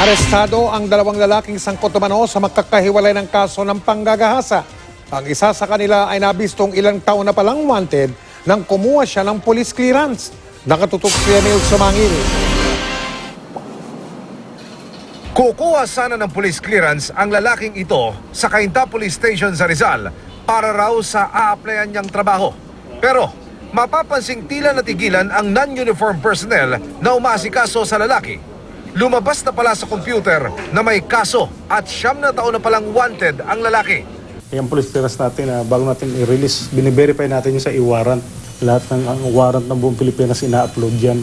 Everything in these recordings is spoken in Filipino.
Arestado ang dalawang lalaking sangkot umano sa magkakahiwalay ng kaso ng panggagahasa. Ang isa sa kanila ay nabistong ilang taon na palang wanted nang kumuha siya ng police clearance. Nakatutok si Emil Sumangil. Kukuha sana ng police clearance ang lalaking ito sa Cainta Police Station sa Rizal para raw sa a-applyan niyang trabaho. Pero mapapansing tila natigilan ang non-uniform personnel na umaasikaso sa lalaki. Lumabas na pala sa computer na may kaso at 9 na taon na palang wanted ang lalaki. Yung police clearance natin, bago natin i-release, bine-verify natin yung sa i-warrant. Lahat ng warrant ng buong Pilipinas ina-upload yan.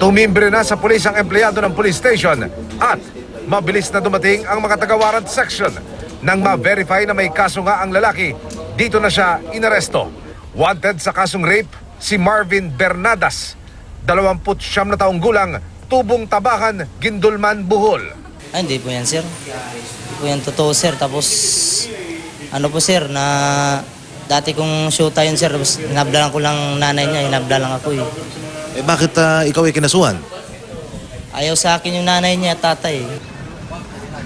Tumimbre na sa pulis ang empleyado ng police station at mabilis na dumating ang mga taga-warrant section. Nang ma-verify na may kaso nga ang lalaki, dito na siya inaresto. Wanted sa kasong rape si Marvin Bernadas, 29 na taong gulang, Tubong Tabakan, Gindulman, Bohol. Ay, hindi po yan, sir. Hindi po yan totoo, sir. Tapos, ano po, sir, na dati kong shoota yun, sir. Tapos, hinabdalan ko lang nanay niya. Hinabdalan ako, eh. Bakit ikaw ay kinasuhan? Ayaw sa akin yung nanay niya, tatay.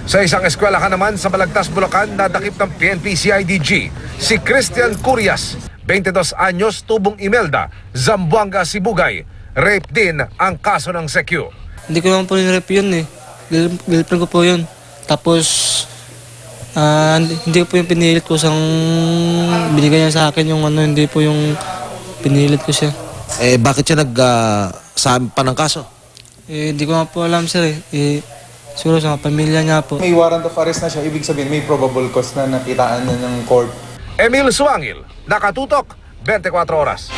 Sa isang eskwelahan naman sa Balagtas, Bulacan, nadakip ng PNP-CIDG si Christian Curias, 22 anyos, Tubong Imelda, Zamboanga, Sibugay. Rape din ang kaso ng SECU. Hindi ko naman po ni-rape yun eh. Girlfriend ko po yun. Tapos, hindi ko po yung pinilit ko sang binigay niya sa akin yung ano, hindi po yung pinilit ko siya. Bakit siya nagsampa ng kaso? Hindi ko nga po alam, sir eh. Siguro sa pamilya niya po. May warrant of arrest na siya, ibig sabihin may probable cause na nakitaan na ng court. Emil Suangil, nakatutok, 24 oras.